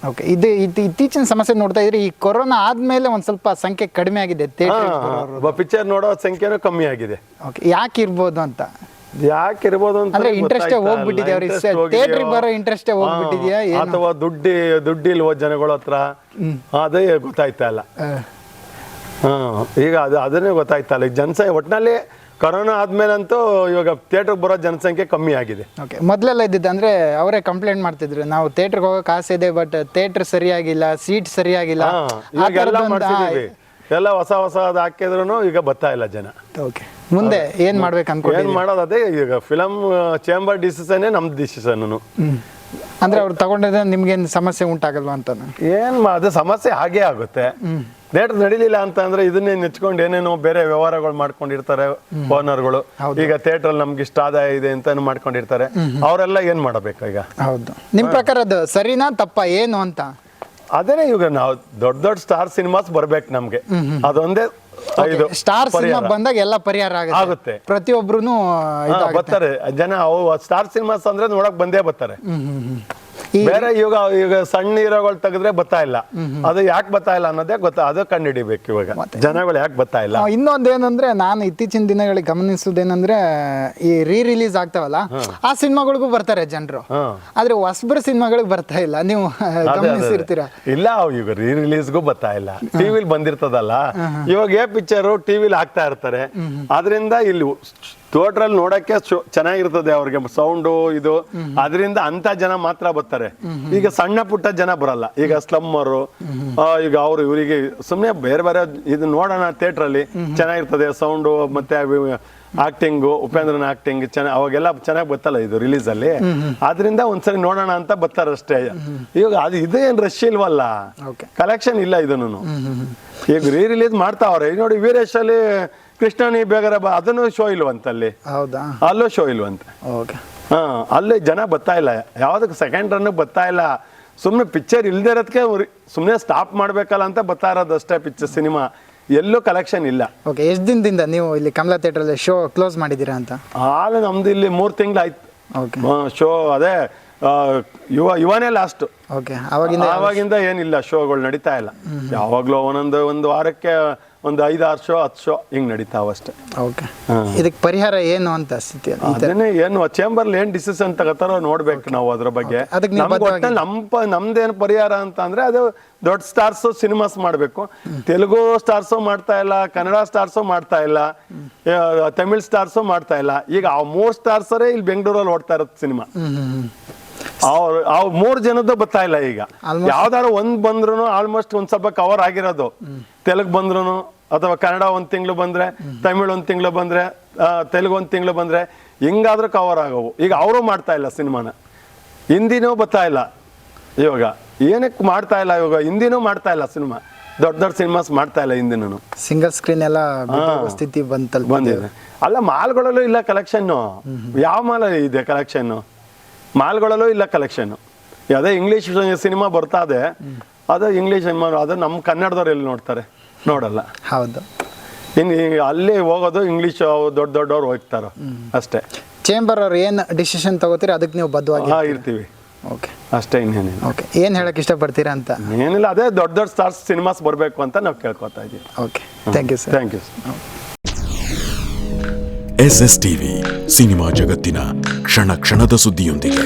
Okay, ಇದು ಇತ್ತೀಚಿನ ಸಮಸ್ಯೆ ನೋಡ್ತಾ ಇದ್ರೆ ಈ ಕೊರೋನಾ ಆದ್ಮೇಲೆ ಒಂದ್ ಸ್ವಲ್ಪ ಸಂಖ್ಯೆ ಕಡಿಮೆ ಆಗಿದೆ ಪಿಕ್ಚರ್ ನೋಡೋ ಸಂಖ್ಯೆನೂ ಕಮ್ಮಿ ಆಗಿದೆ. ಓಕೆ, ಯಾಕೆ ಇರ್ಬೋದು ಅಂತ? ಯಾಕಿರ್ಬೋದು ಅಂದ್ರೆ ಇಂಟ್ರೆಸ್ಟೇ ಹೋಗ್ಬಿಟ್ಟಿದೆ ಅವ್ರಿಗೆ, ಥಿಯೇಟರ್ ಬರೋ ಇಂಟ್ರೆಸ್ಟೇ ಹೋಗ್ಬಿಟ್ಟಿದ್ಯಾ ಅಥವಾ ದುಡ್ಡಿಲ್ವೋ ಜನಗಳ ಹತ್ರ, ಅದೇ ಗೊತ್ತಾಯ್ತಾ ಇಲ್ಲ. ಈಗ ಅದನ್ನೇ ಗೊತ್ತಾಯ್ತಾ ಇಲ್ಲ. ಜನಸಂಖ್ಯೆ ಒಟ್ಟಿನಲ್ಲಿ ಕೊರೋನಾ ಆದ್ಮೇಲಂತೂ ಇವಾಗ ಥಿಯೇಟರ್ ಬರೋ ಜನಸಂಖ್ಯೆ ಕಮ್ಮಿ ಆಗಿದೆ. ಓಕೆ, ಮೊದಲೆಲ್ಲ ಇದ್ದಿದ್ದು ಅಂದ್ರೆ ಅವರೇ ಕಂಪ್ಲೇಂಟ್ ಮಾಡ್ತಿದ್ರು, ನಾವು ಥಿಯೇಟರ್ಗೆ ಹೋಗೋಕೆ ಆಸೆ ಇದೆ ಬಟ್ ಥಿಯೇಟರ್ ಸರಿಯಾಗಿಲ್ಲ, ಸೀಟ್ ಸರಿಯಾಗಿಲ್ಲ, ಎಲ್ಲ ಮಾಡ್ತಿದೀವಿ, ಎಲ್ಲ ಹೊಸದು ಹಾಕಿದ್ರು ಈಗ ಬರ್ತಾ ಇಲ್ಲ ಜನ. ಓಕೆ, ಮುಂದೆ ಏನ್ ಮಾಡ್ಬೇಕು ಅನ್ಕೊಂಡು? ಏನ್ ಮಾಡೋದು ಅದೇ ಈಗ ಫಿಲಂ ಚೇಂಬರ್ ಡಿಸಿಷನ್ ನಮ್ದು ಡಿಸಿಷನ್. ಅಂದ್ರೆ ಅವ್ರು ತಗೊಂಡಿದ್ರೆ ನಿಮ್ಗೇನು ಸಮಸ್ಯೆ ಉಂಟಾಗಲ್ವಾ ಅಂತ? ಅದು ಸಮಸ್ಯೆ ಹಾಗೇ ಆಗುತ್ತೆ. ಥಿಯೇಟರ್ ನಡೀಲಿಲ್ಲ ಅಂತ ಅಂದ್ರೆ ಇದನ್ನೇ ನೆಚ್ಕೊಂಡು ಏನೇನೋ ಬೇರೆ ವ್ಯವಹಾರಗಳು ಮಾಡ್ಕೊಂಡಿರ್ತಾರೆ ಓನರ್ಗಳು. ಈಗ ಥಿಯೇಟರ್ ನಮ್ಗೆ ಇಷ್ಟ ಆದಾಯ ಇದೆ ಅಂತ ಮಾಡ್ಕೊಂಡಿರ್ತಾರೆ. ಅವರೆಲ್ಲ ಏನ್ ಮಾಡಬೇಕು ಈಗ? ಹೌದು, ನಿಮ್ ಪ್ರಕಾರ ಅದು ಸರಿನಾ ತಪ್ಪ ಏನು ಅಂತ? ಅದೇನೆ ಈಗ ನಾವು ದೊಡ್ಡ ಸ್ಟಾರ್ ಸಿನಿಮಾಸ್ ಬರ್ಬೇಕು ನಮ್ಗೆ, ಅದೊಂದೇ ಸ್ಟಾರ್ ಸಿನಿಮಾ ಬಂದಾಗ ಎಲ್ಲ ಪರಿಹಾರ ಆಗುತ್ತೆ. ಪ್ರತಿಯೊಬ್ರು ಬರ್ತಾರೆ ಜನ. ಸ್ಟಾರ್ ಸಿನಿಮಾಸ್ ಅಂದ್ರೆ ನೋಡಕ್ ಬಂದೇ ಬರ್ತಾರೆ. ಬೇರೆ ಈಗ ಸಣ್ಣ ಹೀರೋಗಳು ತೆಗೆದ್ರೆ ಬರ್ತಾ ಇಲ್ಲ. ಅದು ಯಾಕೆ ಬರ್ತಾ ಇಲ್ಲ ಅನ್ನೋದೇ ಅದು ಕಂಡುಹಿಡಿಬೇಕು ಇವಾಗ, ಜನಗಳು ಯಾಕೆ ಬರ್ತಾ ಇಲ್ಲ. ಇನ್ನೊಂದೇನಂದ್ರೆ ನಾನು ಇತ್ತೀಚಿನ ದಿನಗಳಿಗೆ ಗಮನಿಸುವುದೇನಂದ್ರೆ ಈ ರಿಲೀಸ್ ಆಗ್ತಾವಲ್ಲ ಆ ಸಿನಿಮಾಗಳಿಗೂ ಬರ್ತಾರೆ ಜನರು, ಆದ್ರೆ ಹೊಸಬ್ರ ಸಿನಿಮಾಗಳಿಗೆ ಬರ್ತಾ ಇಲ್ಲ. ನೀವು ಗಮನಿಸಿರ್ತೀರಾ? ಇಲ್ಲ, ಈಗ ರಿಲೀಸ್ಗೂ ಬರ್ತಾ ಇಲ್ಲ. ಟಿವಿಲಿ ಬಂದಿರ್ತದಲ್ಲ, ಇವಾಗ ಪಿಕ್ಚರ್ ಟಿವಿಲಿ ಹಾಕ್ತಾ ಇರ್ತಾರೆ. ಆದ್ರಿಂದ ಇಲ್ಲಿ ಥಿಯೇಟ್ರಲ್ಲಿ ನೋಡಕ್ಕೆ ಚೆನ್ನಾಗಿರ್ತದೆ ಅವ್ರಿಗೆ ಸೌಂಡು ಇದು, ಅದರಿಂದ ಅಂತ ಜನ ಮಾತ್ರ ಬರ್ತಾರೆ. ಈಗ ಸಣ್ಣ ಪುಟ್ಟ ಜನ ಬರಲ್ಲ. ಈಗ ಸ್ಲಮ್ಮರು, ಈಗ ಅವರು ಇವರಿಗೆ ಸುಮ್ಮನೆ ಬೇರೆ ಇದು ನೋಡೋಣ ಥಿಯೇಟ್ರಲ್ಲಿ ಚೆನ್ನಾಗಿರ್ತದೆ ಸೌಂಡು ಮತ್ತೆ ಆಕ್ಟಿಂಗು, ಉಪೇಂದ್ರನ ಆಕ್ಟಿಂಗ್ ಚೆನ್ನಾಗಿ, ಅವಾಗೆಲ್ಲ ಚೆನ್ನಾಗಿ ಬರ್ತಲ್ಲ ಇದು ರಿಲೀಸ್ ಅಲ್ಲಿ. ಆದ್ರಿಂದ ಒಂದ್ಸರಿ ನೋಡೋಣ ಅಂತ ಬರ್ತಾರಷ್ಟೇ. ಇವಾಗ ಇದೇನ್ ರಶ್ ಇಲ್ವಲ್ಲ, ಕಲೆಕ್ಷನ್ ಇಲ್ಲ ಇದನ್ನು. ಈಗ ರಿಲೀಸ್ ಮಾಡ್ತಾವ್ರೆ. ನೋಡಿ ವೀರೇಶ್ ಅಲ್ಲಿ ಕೃಷ್ಣನಿ ಬೇಗರ ಅದನ್ನು ಶೋ ಇಲ್ವಂತ ಅಲ್ಲಿ. ಹೌದಾ? ಅಲ್ಲೂ ಶೋ ಇಲ್ವಂತ. ಅಲ್ಲಿ ಜನ ಬರ್ತಾ ಇಲ್ಲ, ಯಾವ್ದಕ್ಕೆ ಸೆಕೆಂಡ್ ರನ್ ಬರ್ತಾ ಇಲ್ಲ. ಸುಮ್ನೆ ಪಿಕ್ಚರ್ ಇಲ್ದೇ ಇರೋದಕ್ಕೆ ಸುಮ್ನೆ ಸ್ಟಾಪ್ ಮಾಡ್ಬೇಕಲ್ಲ ಅಂತ ಬರ್ತಾ ಇರೋದು ಅಷ್ಟೇ. ಪಿಕ್ಚರ್ ಸಿನಿಮಾ ಎಲ್ಲೂ ಕಲೆಕ್ಷನ್ ಇಲ್ಲ. ಓಕೆ, ಎಷ್ಟು ದಿನದಿಂದ ನೀವು ಇಲ್ಲಿ ಕಮಲಾ ಥಿಯೇಟರ್ ಅಲ್ಲಿ ಶೋ ಕ್ಲೋಸ್ ಮಾಡಿದ್ದೀರಾ ಅಂತ? ನಮ್ದು ಇಲ್ಲಿ 3 ತಿಂಗಳು ಆಯ್ತು ಶೋ. ಅದೇ ಇವನೇ ಲಾಸ್ಟ್. ಓಕೆ, ಆವಾಗಿಂದ ಏನಿಲ್ಲ, ಶೋಗಳು ನಡೀತಾ ಇಲ್ಲ. ಯಾವಾಗ್ಲೂ ಒಂದು ವಾರಕ್ಕೆ ಒಂದು 5-6 ಶೋ 10 ಶೋ ಹಿಂಗ್ ನಡೀತಾವಷ್ಟೇ. ಓಕೆ, ಇದಕ್ಕೆ ಪರಿಹಾರ ಏನು ಅಂತ ಸ್ಥಿತಿ? ಅದನ್ನೇ ಏನು ಚೇಂಬರ್ ಏನ್ ಡಿಸಿಷನ್ ತಗೋತಾರೋ ನೋಡ್ಬೇಕು ನಾವು ಅದ್ರ ಬಗ್ಗೆ. ನಮ್ದೇನು ಪರಿಹಾರ ಅಂತ ಅಂದ್ರೆ ಅದು ದೊಡ್ಡ ಸ್ಟಾರ್ಸ್ ಸಿನಿಮಾಸ್ ಮಾಡ್ಬೇಕು. ತೆಲುಗು ಸ್ಟಾರ್ಸು ಮಾಡ್ತಾ ಇಲ್ಲ, ಕನ್ನಡ ಸ್ಟಾರ್ಸು ಮಾಡ್ತಾ ಇಲ್ಲ, ತಮಿಳ್ ಸ್ಟಾರ್ಸು ಮಾಡ್ತಾ ಇಲ್ಲ. ಈಗ ಆ 3 ಸ್ಟಾರ್ಸರೇ ಇಲ್ಲಿ ಬೆಂಗಳೂರಲ್ಲಿ ಓಡ್ತಾ ಇರೋದು ಸಿನಿಮಾ. ಅವ್ರು 3 ಜನದ್ದು ಬರ್ತಾ ಇಲ್ಲ. ಈಗ ಯಾವ್ದಾದ್ರು ಒಂದ್ ಬಂದ್ರು ಆಲ್ಮೋಸ್ಟ್ ಒಂದ್ ಸ್ವಲ್ಪ ಕವರ್ ಆಗಿರೋದು. ತೆಲುಗು ಬಂದ್ರು ಅಥವಾ ಕನ್ನಡ 1 ತಿಂಗಳು ಬಂದ್ರೆ, ತಮಿಳ್ 1 ತಿಂಗಳು ಬಂದ್ರೆ, ತೆಲುಗು 1 ತಿಂಗಳು ಬಂದ್ರೆ ಹಿಂಗಾದ್ರೂ ಕವರ್ ಆಗವು. ಈಗ ಅವರು ಮಾಡ್ತಾ ಇಲ್ಲ ಸಿನಿಮಾನ. ಹಿಂದಿನೂ ಬರ್ತಾ ಇಲ್ಲ ಇವಾಗ. ಏನಕ್ಕೆ ಮಾಡ್ತಾ ಇಲ್ಲ ಇವಾಗ? ಹಿಂದಿನೂ ಮಾಡ್ತಾ ಇಲ್ಲ ಸಿನಿಮಾ, ದೊಡ್ಡ ಸಿನಿಮಾಸ್ ಮಾಡ್ತಾ ಇಲ್ಲ. ಹಿಂದಿನೂ ಸಿಂಗಲ್ ಸ್ಕ್ರೀನ್ ಎಲ್ಲ ಸ್ಥಿತಿ ಬಂದಿದೆ. ಅಲ್ಲ, ಮಾಲ್ಗಳಲ್ಲೂ ಇಲ್ಲ ಕಲೆಕ್ಷನ್. ಯಾವ ಮಾಲ್ ಇದೆ ಕಲೆಕ್ಷನ್? ಮಾಲ್ಗಳಲ್ಲೂ ಇಲ್ಲ ಕಲೆಕ್ಷನ್. ಅದೇ ಇಂಗ್ಲಿಷ್ ಸಿನಿಮಾ ಬರ್ತಾ ಇದೆ, ಅದು ಇಂಗ್ಲಿಷ್ ಸಿನಿಮಾ, ಅದು ನಮ್ಮ ಕನ್ನಡದವ್ರು ಎಲ್ಲಿ ನೋಡ್ತಾರೆ? ನೋಡಲ್ಲ. ಹೌದು, ಇನ್ನು ಅಲ್ಲಿ ಹೋಗೋದು ಇಂಗ್ಲಿಷ್ ದೊಡ್ಡವ್ರು ಹೋಗ್ತಾರೋ ಅಷ್ಟೇ. ಚೇಂಬರ್ ಅವ್ರು ಏನು ಡಿಸಿಷನ್ ತಗೋತೀರಿ ಅದಕ್ಕೆ ನೀವು ಬದ್ಧವಾಗಿ ಇರ್ತೀವಿ. ಓಕೆ, ಅಷ್ಟೇ, ಇನ್ನೇನಿಲ್ಲ. ಓಕೆ, ಏನು ಹೇಳಕ್ ಇಷ್ಟಪಡ್ತೀರಾ ಅಂತ? ಏನಿಲ್ಲ, ಅದೇ ದೊಡ್ಡ ಸ್ಟಾರ್ಸ್ ಸಿನಿಮಾಸ್ ಬರಬೇಕು ಅಂತ ನಾವು ಕೇಳ್ಕೊತಾ ಇದ್ದೀವಿ. Okay, thank you sir. Thank you. SS TV, cinema ಜಗತ್ತಿನ ಕ್ಷಣ ಕ್ಷಣದ ಸುದ್ದಿಯೊಂದಿಗೆ.